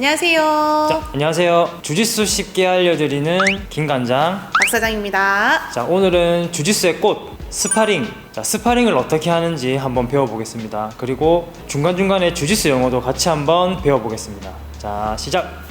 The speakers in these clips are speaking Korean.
안녕하세요. 자, 안녕하세요. 주짓수 쉽게 알려드리는 김관장 박 사장입니다. 자, 오늘은 주짓수의 꽃 스파링. 자, 스파링을 어떻게 하는지 한번 배워보겠습니다. 그리고 중간중간에 주짓수 용어도 같이 한번 배워보겠습니다. 자, 시작.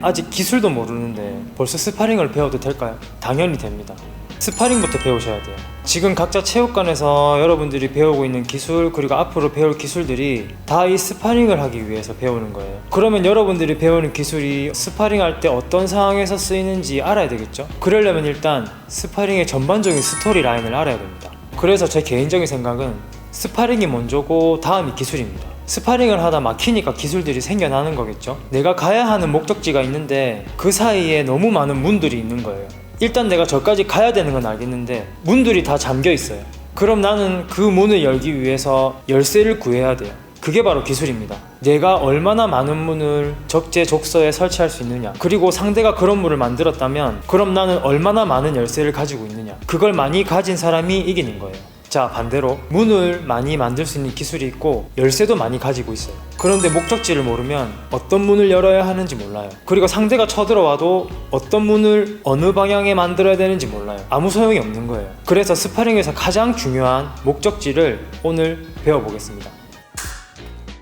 아직 기술도 모르는데 벌써 스파링을 배워도 될까요? 당연히 됩니다. 스파링부터 배우셔야 돼요. 지금 각자 체육관에서 여러분들이 배우고 있는 기술, 그리고 앞으로 배울 기술들이 다 이 스파링을 하기 위해서 배우는 거예요. 그러면 여러분들이 배우는 기술이 스파링 할 때 어떤 상황에서 쓰이는지 알아야 되겠죠? 그러려면 일단 스파링의 전반적인 스토리 라인을 알아야 됩니다. 그래서 제 개인적인 생각은 스파링이 먼저고 다음이 기술입니다. 스파링을 하다 막히니까 기술들이 생겨나는 거겠죠? 내가 가야 하는 목적지가 있는데 그 사이에 너무 많은 문들이 있는 거예요. 일단 내가 저까지 가야 되는 건 알겠는데 문들이 다 잠겨 있어요. 그럼 나는 그 문을 열기 위해서 열쇠를 구해야 돼요. 그게 바로 기술입니다. 내가 얼마나 많은 문을 적재적소에 설치할 수 있느냐, 그리고 상대가 그런 문을 만들었다면 그럼 나는 얼마나 많은 열쇠를 가지고 있느냐, 그걸 많이 가진 사람이 이기는 거예요. 자, 반대로 문을 많이 만들 수 있는 기술이 있고 열쇠도 많이 가지고 있어요. 그런데 목적지를 모르면 어떤 문을 열어야 하는지 몰라요. 그리고 상대가 쳐들어와도 어떤 문을 어느 방향에 만들어야 되는지 몰라요. 아무 소용이 없는 거예요. 그래서 스파링에서 가장 중요한 목적지를 오늘 배워보겠습니다.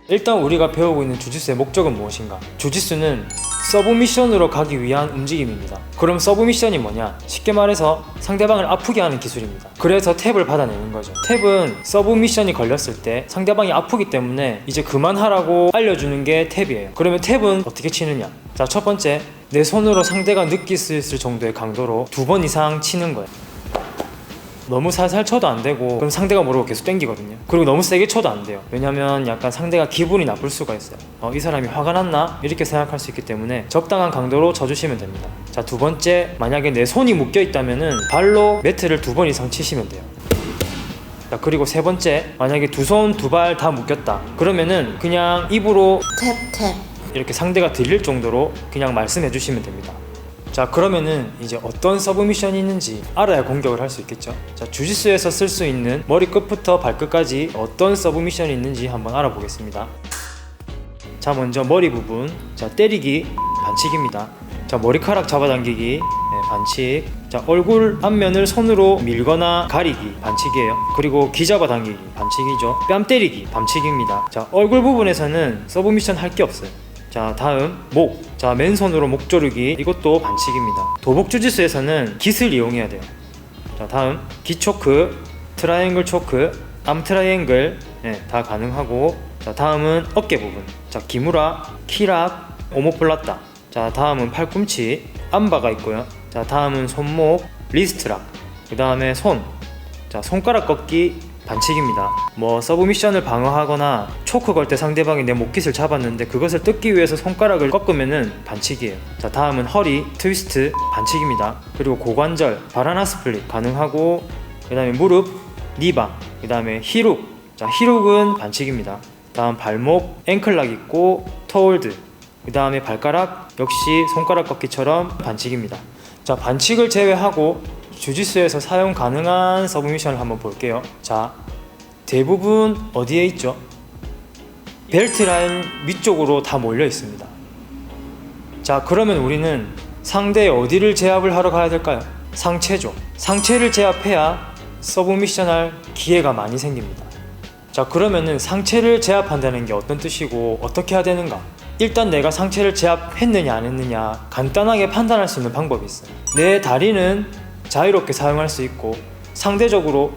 일단 우리가 배우고 있는 주짓수의 목적은 무엇인가? 주짓수는 서브미션으로 가기 위한 움직임입니다. 그럼 서브미션이 뭐냐? 쉽게 말해서 상대방을 아프게 하는 기술입니다. 그래서 탭을 받아내는 거죠. 탭은 서브미션이 걸렸을 때 상대방이 아프기 때문에 이제 그만하라고 알려주는 게 탭이에요. 그러면 탭은 어떻게 치느냐? 자, 첫 번째, 내 손으로 상대가 느낄 수 있을 정도의 강도로 2번 이상 치는 거예요. 너무 살살 쳐도 안 되고 그럼 상대가 모르고 계속 땡기거든요. 그리고 너무 세게 쳐도 안 돼요. 왜냐면 약간 상대가 기분이 나쁠 수가 있어요. 이 사람이 화가 났나? 이렇게 생각할 수 있기 때문에 적당한 강도로 쳐주시면 됩니다. 자, 두 번째, 만약에 내 손이 묶여 있다면은 발로 매트를 2번 이상 치시면 돼요. 자, 그리고 세 번째, 만약에 두 손 두 발 다 묶였다 그러면은 그냥 입으로 탭. 이렇게 상대가 들릴 정도로 그냥 말씀해 주시면 됩니다. 자, 그러면은 이제 어떤 서브미션이 있는지 알아야 공격을 할 수 있겠죠. 자, 주짓수에서 쓸 수 있는 머리끝부터 발끝까지 어떤 서브미션이 있는지 한번 알아보겠습니다. 자, 먼저 머리 부분. 자, 때리기, 반칙입니다. 자, 머리카락 잡아당기기, 반칙. 자, 얼굴 앞면을 손으로 밀거나 가리기, 반칙이에요. 그리고 귀 잡아당기기, 반칙이죠. 뺨 때리기, 반칙입니다. 자, 얼굴 부분에서는 서브미션 할 게 없어요. 자, 다음 목. 자, 맨손으로 목 조르기, 이것도 반칙입니다. 도복 주짓수에서는 깃을 이용해야 돼요. 자, 다음 기초크, 트라이앵글 초크, 암 트라이앵글, 다 가능하고. 자, 다음은 어깨 부분. 자, 기무라, 키락, 오모플라타. 자, 다음은 팔꿈치, 암바가 있고요. 자, 다음은 손목, 리스트락. 그 다음에 손. 자, 손가락 꺾기, 반칙입니다. 서브미션을 방어하거나 초크 걸 때 상대방이 내 목깃을 잡았는데 그것을 뜯기 위해서 손가락을 꺾으면은 반칙이에요. 자, 다음은 허리, 트위스트, 반칙입니다. 그리고 고관절, 바나나 스플릿 가능하고, 그 다음에 무릎, 니바, 그 다음에 힐훅. 자, 힐훅은 반칙입니다. 다음 발목, 앵클락 있고, 토홀드, 그 다음에 발가락, 역시 손가락 꺾기처럼 반칙입니다. 자, 반칙을 제외하고 주짓수에서 사용 가능한 서브미션을 한번 볼게요. 자, 대부분 어디에 있죠? 벨트 라인 위쪽으로 다 몰려 있습니다. 자, 그러면 우리는 상대의 어디를 제압을 하러 가야 될까요? 상체죠. 상체를 제압해야 서브미션 할 기회가 많이 생깁니다. 자, 그러면은 상체를 제압한다는 게 어떤 뜻이고 어떻게 해야 되는가? 일단 내가 상체를 제압했느냐 안 했느냐 간단하게 판단할 수 있는 방법이 있어요. 내 다리는 자유롭게 사용할 수 있고 상대적으로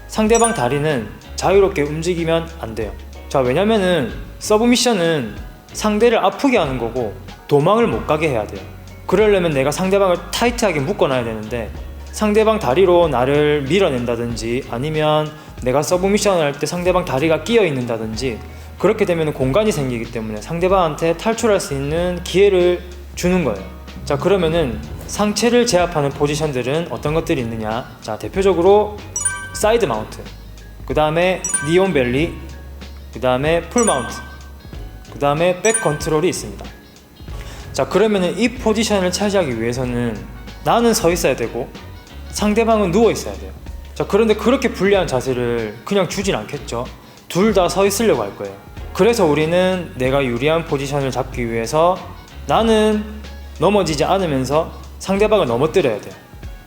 상대방 다리는 자유롭게 움직이면 안 돼요. 자, 왜냐면은 서브미션은 상대를 아프게 하는 거고 도망을 못 가게 해야 돼요. 그러려면 내가 상대방을 타이트하게 묶어놔야 되는데 상대방 다리로 나를 밀어낸다든지 아니면 내가 서브미션을 할 때 상대방 다리가 끼어 있는다든지 그렇게 되면 공간이 생기기 때문에 상대방한테 탈출할 수 있는 기회를 주는 거예요. 자, 그러면은 상체를 제압하는 포지션들은 어떤 것들이 있느냐? 자, 대표적으로 사이드 마운트, 그 다음에 니온 벨리, 그 다음에 풀 마운트, 그 다음에 백 컨트롤이 있습니다. 자, 그러면은 이 포지션을 차지하기 위해서는 나는 서 있어야 되고 상대방은 누워 있어야 돼요. 자, 그런데 그렇게 불리한 자세를 그냥 주진 않겠죠. 둘 다 서 있으려고 할 거예요. 그래서 우리는 내가 유리한 포지션을 잡기 위해서 나는 넘어지지 않으면서 상대방을 넘어뜨려야 돼요.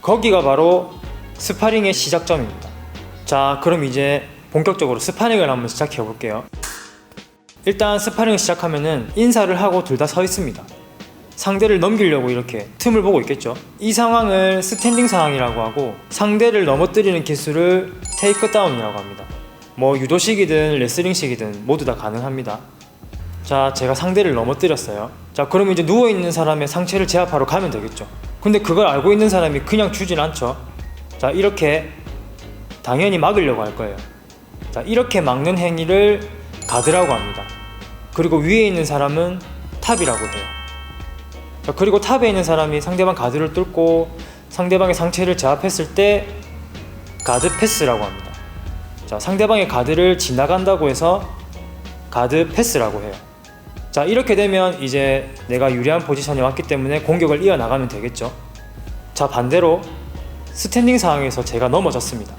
거기가 바로 스파링의 시작점입니다. 자, 그럼 이제 본격적으로 스파링을 한번 시작해 볼게요. 일단 스파링을 시작하면은 인사를 하고 둘 다 서 있습니다. 상대를 넘기려고 이렇게 틈을 보고 있겠죠. 이 상황을 스탠딩 상황이라고 하고, 상대를 넘어뜨리는 기술을 테이크다운이라고 합니다. 뭐 유도식이든 레슬링식이든 모두 다 가능합니다. 자, 제가 상대를 넘어뜨렸어요. 자, 그럼 이제 누워있는 사람의 상체를 제압하러 가면 되겠죠. 근데 그걸 알고 있는 사람이 그냥 주진 않죠. 자, 이렇게 당연히 막으려고 할 거예요. 자, 이렇게 막는 행위를 가드라고 합니다. 그리고 위에 있는 사람은 탑이라고 해요. 자, 그리고 탑에 있는 사람이 상대방 가드를 뚫고 상대방의 상체를 제압했을 때 가드 패스라고 합니다. 자, 상대방의 가드를 지나간다고 해서 가드 패스라고 해요. 자, 이렇게 되면 이제 내가 유리한 포지션에 왔기 때문에 공격을 이어나가면 되겠죠. 자, 반대로 스탠딩 상황에서 제가 넘어졌습니다.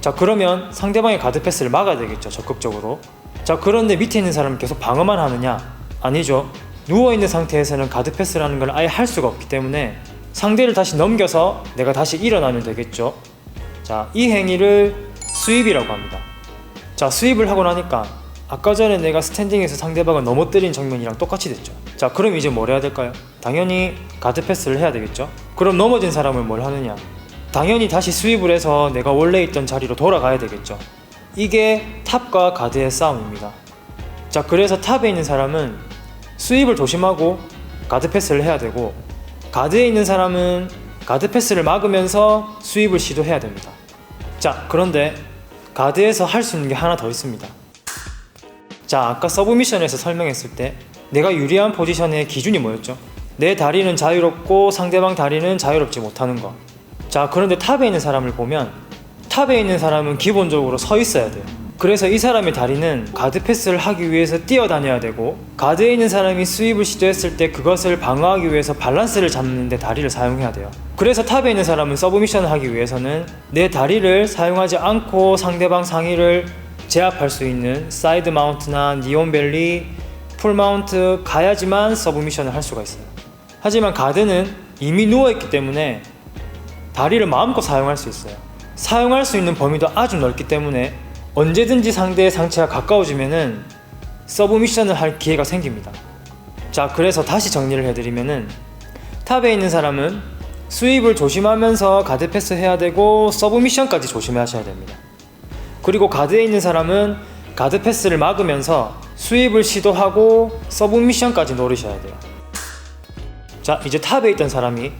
자, 그러면 상대방의 가드 패스를 막아야 되겠죠, 적극적으로. 자, 그런데 밑에 있는 사람은 계속 방어만 하느냐? 아니죠. 누워있는 상태에서는 가드 패스라는 걸 아예 할 수가 없기 때문에 상대를 다시 넘겨서 내가 다시 일어나면 되겠죠. 자, 이 행위를 스윕이라고 합니다. 자, 스윕을 하고 나니까 아까 전에 내가 스탠딩에서 상대방을 넘어뜨린 장면이랑 똑같이 됐죠. 자, 그럼 이제 뭘 해야 될까요? 당연히 가드 패스를 해야 되겠죠. 그럼 넘어진 사람은 뭘 하느냐? 당연히 다시 스윕을 해서 내가 원래 있던 자리로 돌아가야 되겠죠. 이게 탑과 가드의 싸움입니다. 자, 그래서 탑에 있는 사람은 스윕을 조심하고 가드 패스를 해야 되고, 가드에 있는 사람은 가드 패스를 막으면서 스윕을 시도해야 됩니다. 자, 그런데 가드에서 할 수 있는 게 하나 더 있습니다. 자, 아까 서브미션에서 설명했을 때 내가 유리한 포지션의 기준이 뭐였죠? 내 다리는 자유롭고 상대방 다리는 자유롭지 못하는 거. 자, 그런데 탑에 있는 사람을 보면 탑에 있는 사람은 기본적으로 서 있어야 돼요. 그래서 이 사람의 다리는 가드 패스를 하기 위해서 뛰어다녀야 되고, 가드에 있는 사람이 스윕을 시도했을 때 그것을 방어하기 위해서 밸런스를 잡는 데 다리를 사용해야 돼요. 그래서 탑에 있는 사람은 서브미션을 하기 위해서는 내 다리를 사용하지 않고 상대방 상의를 제압할 수 있는 사이드 마운트나 니온벨리, 풀 마운트 가야지만 서브미션을 할 수가 있어요. 하지만 가드는 이미 누워있기 때문에 다리를 마음껏 사용할 수 있어요. 사용할 수 있는 범위도 아주 넓기 때문에 언제든지 상대의 상체가 가까워지면은 서브미션을 할 기회가 생깁니다. 자, 그래서 다시 정리를 해드리면은 탑에 있는 사람은 스윕을 조심하면서 가드 패스 해야 되고 서브미션까지 조심하셔야 됩니다. 그리고 가드에 있는 사람은 가드 패스를 막으면서 스윕을 시도하고 서브미션까지 노리셔야 돼요. 자, 이제 탑에 있던 사람이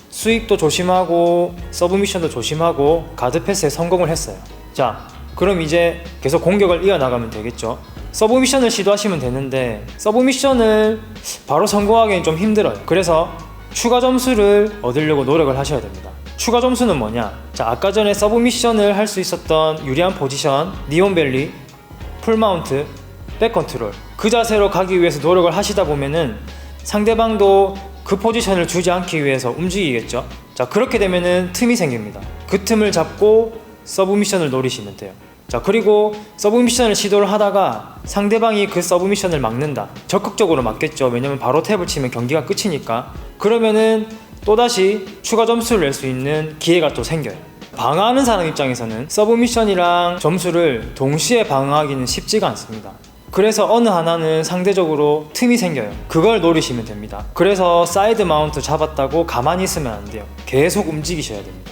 스윕도 조심하고 서브미션도 조심하고 가드 패스에 성공을 했어요. 자, 그럼 이제 계속 공격을 이어나가면 되겠죠. 서브미션을 시도하시면 되는데 서브미션을 바로 성공하기는 좀 힘들어요. 그래서 추가 점수를 얻으려고 노력을 하셔야 됩니다. 추가 점수는 뭐냐? 자, 아까 전에 서브미션을 할 수 있었던 유리한 포지션, 니온벨리, 풀마운트, 백컨트롤, 그 자세로 가기 위해서 노력을 하시다 보면은 상대방도 그 포지션을 주지 않기 위해서 움직이겠죠. 자, 그렇게 되면은 틈이 생깁니다. 그 틈을 잡고 서브미션을 노리시면 돼요. 자, 그리고 서브미션을 시도를 하다가 상대방이 그 서브미션을 막는다. 적극적으로 막겠죠. 왜냐면 바로 탭을 치면 경기가 끝이니까. 그러면은 또다시 추가 점수를 낼 수 있는 기회가 또 생겨요. 방어하는 사람 입장에서는 서브미션이랑 점수를 동시에 방어하기는 쉽지가 않습니다. 그래서 어느 하나는 상대적으로 틈이 생겨요. 그걸 노리시면 됩니다. 그래서 사이드 마운트 잡았다고 가만히 있으면 안 돼요. 계속 움직이셔야 됩니다.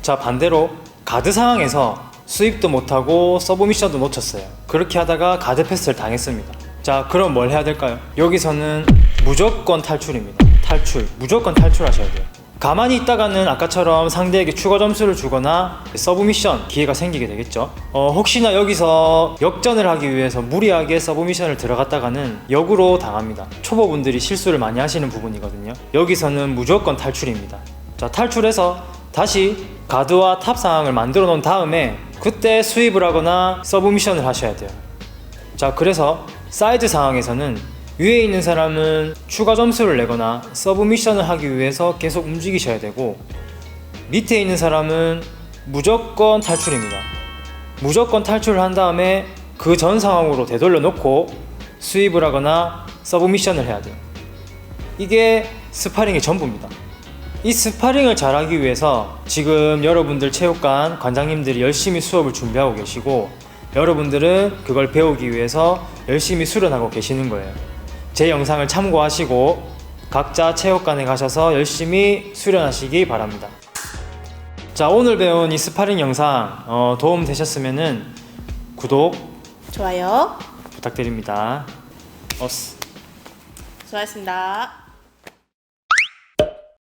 자, 반대로 가드 상황에서 스윕도 못하고 서브미션도 놓쳤어요. 그렇게 하다가 가드 패스를 당했습니다. 자, 그럼 뭘 해야 될까요? 여기서는 무조건 탈출입니다. 탈출, 무조건 탈출하셔야 돼요. 가만히 있다가는 아까처럼 상대에게 추가 점수를 주거나 서브미션 기회가 생기게 되겠죠. 혹시나 여기서 역전을 하기 위해서 무리하게 서브미션을 들어갔다가는 역으로 당합니다. 초보분들이 실수를 많이 하시는 부분이거든요. 여기서는 무조건 탈출입니다. 자, 탈출해서 다시 가드와 탑 상황을 만들어 놓은 다음에 그때 스윕을 하거나 서브미션을 하셔야 돼요. 자, 그래서 사이드 상황에서는 위에 있는 사람은 추가 점수를 내거나 서브미션을 하기 위해서 계속 움직이셔야 되고, 밑에 있는 사람은 무조건 탈출입니다. 무조건 탈출을 한 다음에 그 전 상황으로 되돌려 놓고 수입을 하거나 서브미션을 해야 돼요. 이게 스파링의 전부입니다. 이 스파링을 잘하기 위해서 지금 여러분들 체육관 관장님들이 열심히 수업을 준비하고 계시고 여러분들은 그걸 배우기 위해서 열심히 수련하고 계시는 거예요. 제 영상을 참고하시고 각자 체육관에 가셔서 열심히 수련하시기 바랍니다. 자, 오늘 배운 이 스파링 영상 도움 되셨으면은 구독, 좋아요. 부탁드립니다. 어스. 수고하셨습니다.